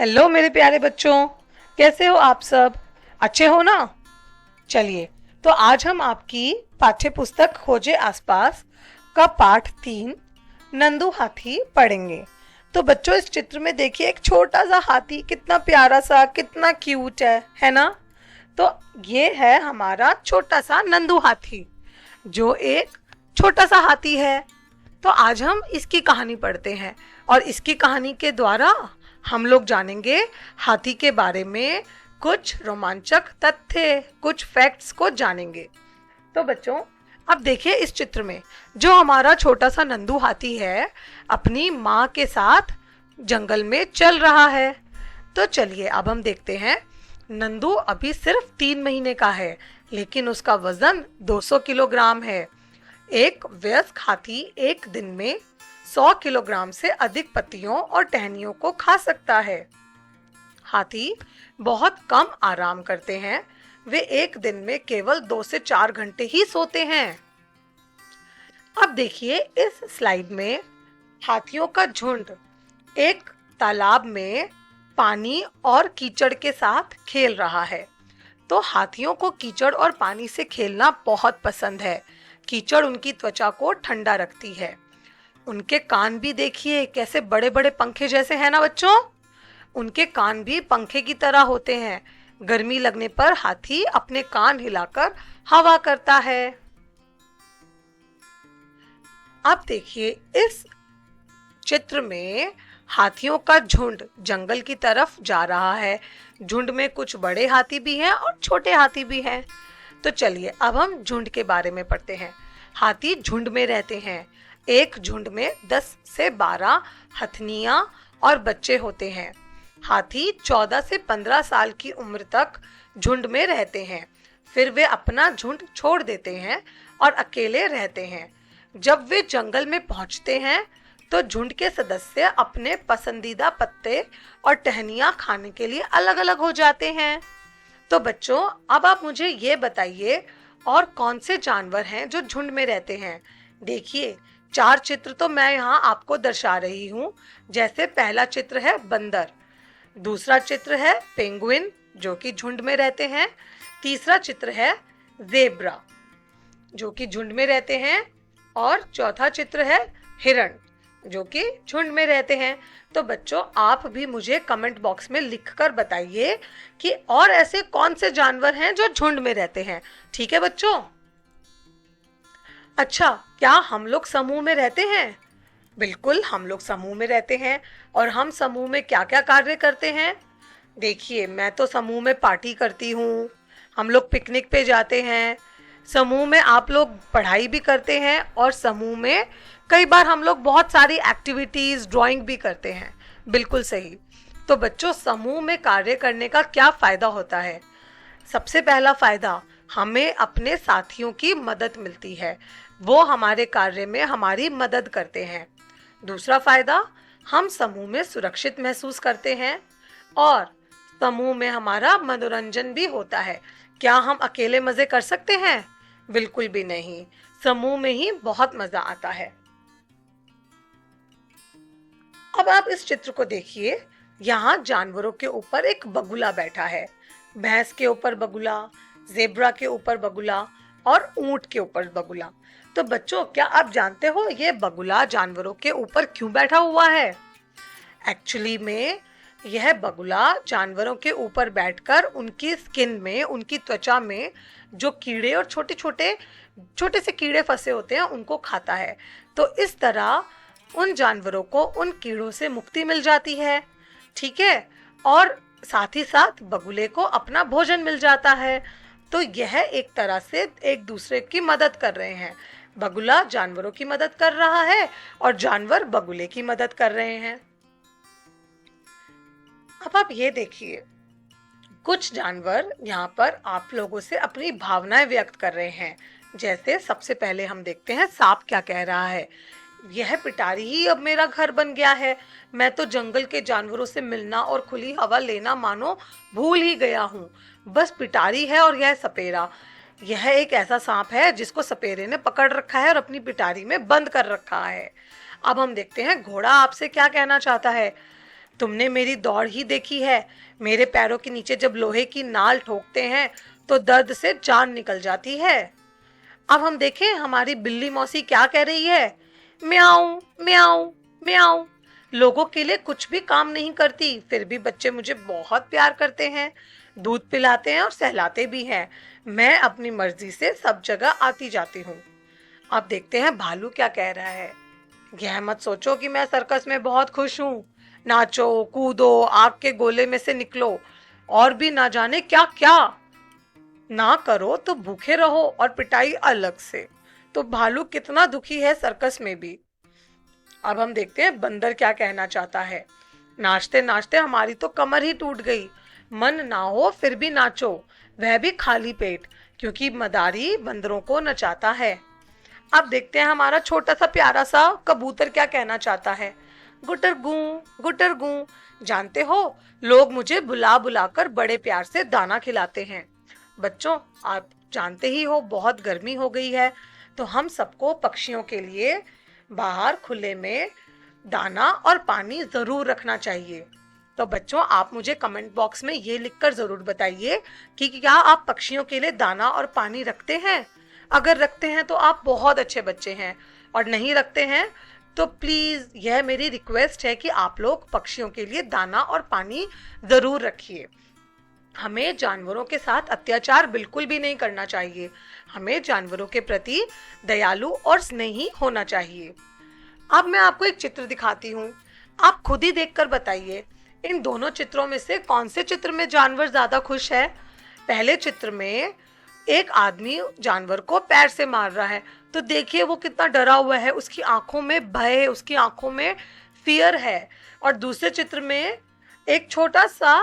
Hello मेरे प्यारे बच्चों, कैसे हो आप सब? अच्छे हो ना? चलिए, तो आज हम आपकी पाठ्य पुस्तक खोजे आसपास का पाठ 3 नंदू हाथी पढ़ेंगे। तो बच्चों, इस चित्र में देखिए, एक छोटा सा हाथी, कितना प्यारा सा, कितना क्यूट है ना? तो ये है हमारा छोटा सा नंदू हाथी, जो एक छोटा सा हाथी है। तो आज हम इसकी कहानी पढ़ते हैं और इसकी कहानी के द्वारा हम लोग जानेंगे हाथी के बारे में कुछ रोमांचक तथ्य, कुछ फैक्ट्स को जानेंगे। तो बच्चों, अब देखिए इस चित्र में जो हमारा छोटा सा नंदू हाथी है, अपनी माँ के साथ जंगल में चल रहा है। तो चलिए अब हम देखते हैं। नंदू अभी सिर्फ 3 महीने का है, लेकिन उसका वजन 200 किलोग्राम है। एक वयस्क हाथी एक दिन में 100 किलोग्राम से अधिक पत्तियों और टहनियों को खा सकता है। हाथी बहुत कम आराम करते हैं। वे एक दिन में केवल 2 से 4 घंटे ही सोते हैं। अब देखिए इस स्लाइड में हाथियों का झुंड एक तालाब में पानी और कीचड़ के साथ खेल रहा है। तो हाथियों को कीचड़ और पानी से खेलना बहुत पसंद है। कीचड़ उनकी त्वचा को ठंडा रखती है। उनके कान भी देखिए कैसे बड़े बड़े पंखे जैसे हैं ना बच्चों। उनके कान भी पंखे की तरह होते हैं। गर्मी लगने पर हाथी अपने कान हिलाकर हवा करता है। अब देखिए इस चित्र में हाथियों का झुंड जंगल की तरफ जा रहा है। झुंड में कुछ बड़े हाथी भी हैं और छोटे हाथी भी हैं। तो चलिए अब हम झुंड के बारे में पढ़ते हैं। हाथी झुंड में रहते हैं। एक झुंड में 10 से 12 हथनियां और बच्चे होते हैं। हाथी 14 से 15 साल की उम्र तक झुंड में रहते हैं। फिर वे अपना झुंड छोड़ देते हैं और अकेले रहते हैं। जब वे जंगल में पहुंचते हैं तो झुंड के सदस्य अपने पसंदीदा पत्ते और टहनियां खाने के लिए अलग अलग हो जाते हैं। तो बच्चों, अब आप मुझे ये बताइए, और कौन से जानवर हैं जो झुंड में रहते हैं? देखिए 4 चित्र तो मैं यहाँ आपको दर्शा रही हूँ। जैसे पहला चित्र है बंदर, दूसरा चित्र है पेंगुइन जो कि झुंड में रहते हैं, तीसरा चित्र है ज़ेब्रा जो कि झुंड में रहते हैं, और चौथा चित्र है हिरण जो कि झुंड में रहते हैं। तो बच्चों, आप भी मुझे कमेंट बॉक्स में लिखकर बताइए कि और ऐसे कौन से जानवर हैं जो झुंड में रहते हैं। ठीक है बच्चों? अच्छा, क्या हम लोग समूह में रहते हैं? बिल्कुल, हम लोग समूह में रहते हैं। और हम समूह में क्या क्या कार्य करते हैं? देखिए, मैं तो समूह में पार्टी करती हूँ। हम लोग पिकनिक पे जाते हैं। समूह में आप लोग पढ़ाई भी करते हैं, और समूह में कई बार हम लोग बहुत सारी एक्टिविटीज, ड्राइंग भी करते हैं। बिल्कुल सही। तो बच्चों, समूह में कार्य करने का क्या फायदा होता है? सबसे पहला फायदा, हमें अपने साथियों की मदद मिलती है। वो हमारे कार्य में हमारी मदद करते हैं। दूसरा फायदा, हम समूह में सुरक्षित महसूस करते हैं, और समूह में हमारा मनोरंजन भी होता है। क्या हम अकेले मजे कर सकते हैं? बिल्कुल भी नहीं। समूह में ही बहुत मजा आता है। अब आप इस चित्र को देखिए। यहाँ जानवरों के ऊपर एक बगुला बैठा है। भैंस के ऊपर बगुला, ज़ेब्रा के ऊपर बगुला और ऊंट के ऊपर बगुला। तो बच्चों, क्या आप जानते हो ये बगुला जानवरों के ऊपर क्यों बैठा हुआ है? एक्चुअली में यह बगुला जानवरों के ऊपर बैठकर उनकी स्किन में, उनकी त्वचा में जो कीड़े और छोटे से कीड़े फंसे होते हैं उनको खाता है। तो इस तरह उन जानवरों को उन कीड़ों से मुक्ति मिल जाती है। ठीक है? और साथ ही साथ बगुले को अपना भोजन मिल जाता है। तो यह एक तरह से एक दूसरे की मदद कर रहे हैं। बगुला जानवरों की मदद कर रहा है और जानवर बगुले की मदद कर रहे हैं। अब आप ये देखिए, कुछ जानवर यहाँ पर आप लोगों से अपनी भावनाएं व्यक्त कर रहे हैं। जैसे सबसे पहले हम देखते हैं सांप क्या कह रहा है। यह पिटारी ही अब मेरा घर बन गया है। मैं तो जंगल के जानवरों से मिलना और खुली हवा लेना मानो भूल ही गया हूँ। बस पिटारी है और यह सपेरा। यह एक ऐसा सांप है जिसको सपेरे ने पकड़ रखा है और अपनी पिटारी में बंद कर रखा है। अब हम देखते हैं घोड़ा आपसे क्या कहना चाहता है। तुमने मेरी दौड़ ही देखी है, मेरे पैरों के नीचे जब लोहे की नाल ठोकते हैं तो दर्द से जान निकल जाती है। अब हम देखें हमारी बिल्ली मौसी क्या कह रही है, म्याऊं म्याऊं म्याऊं। लोगों के लिए कुछ भी काम नहीं करती, फिर भी बच्चे मुझे बहुत प्यार करते हैं, दूध पिलाते हैं और सहलाते भी हैं। मैं अपनी मर्जी से सब जगह आती जाती हूँ। अब देखते हैं भालू क्या कह रहा है। यह मत सोचो कि मैं सर्कस में बहुत खुश हूँ। नाचो कूदो, आग के गोले में से निकलो, और भी ना जाने क्या क्या ना करो तो भूखे रहो और पिटाई अलग से। तो भालू कितना दुखी है सर्कस में भी। अब हम देखते हैं बंदर क्या कहना चाहता है। नाचते नाचते हमारी तो कमर ही टूट गई, मन ना हो फिर भी नाचो, वह भी खाली पेट, क्योंकि मदारी बंदरों को नचाता है। अब देखते हैं हमारा छोटा सा प्यारा सा कबूतर क्या कहना चाहता है। गुटर गूं गुटर गूं। जानते हो, लोग मुझे बुला बुलाकर बड़े प्यार से दाना खिलाते हैं। बच्चों, आप जानते ही हो बहुत गर्मी हो गई है, तो हम सबको पक्षियों के लिए बाहर खुले में दाना और पानी जरूर रखना चाहिए। तो बच्चों, आप मुझे कमेंट बॉक्स में ये लिखकर जरूर बताइए कि क्या आप पक्षियों के लिए दाना और पानी रखते हैं। अगर रखते हैं तो आप बहुत अच्छे बच्चे हैं, और नहीं रखते हैं तो प्लीज यह मेरी रिक्वेस्ट है कि आप लोग पक्षियों के लिए दाना और पानी जरूर रखिए। हमें जानवरों के साथ अत्याचार बिल्कुल भी नहीं करना चाहिए। हमें जानवरों के प्रति दयालु और स्नेही होना चाहिए। अब मैं आपको एक चित्र दिखाती हूँ, आप खुद ही देखकर बताइए इन दोनों चित्रों में से कौन से चित्र में जानवर ज्यादा खुश है। पहले चित्र में एक आदमी जानवर को पैर से मार रहा है, तो देखिए वो कितना डरा हुआ है, उसकी आंखों में भय है, उसकी आंखों में फियर है। और दूसरे चित्र में एक छोटा सा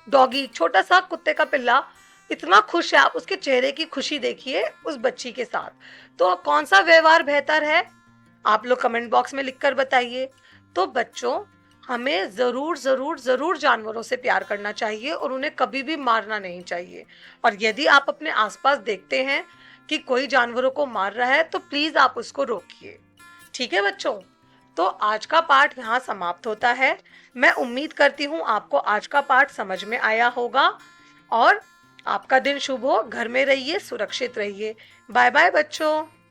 डॉगी, छोटा सा कुत्ते का पिल्ला इतना खुश है, आप उसके चेहरे की खुशी देखिए उस बच्ची के साथ। तो कौन सा व्यवहार बेहतर है, आप लोग कमेंट बॉक्स में लिखकर बताइए। तो बच्चों, हमें जरूर जरूर जरूर जानवरों से प्यार करना चाहिए और उन्हें कभी भी मारना नहीं चाहिए। और यदि आप अपने आसपास देखते हैं कि कोई जानवरों को मार रहा है तो प्लीज आप उसको रोकिए। ठीक है बच्चों, तो आज का पाठ यहाँ समाप्त होता है। मैं उम्मीद करती हूँ आपको आज का पाठ समझ में आया होगा, और आपका दिन शुभ हो। घर में रहिए, सुरक्षित रहिए। बाय बाय बच्चों।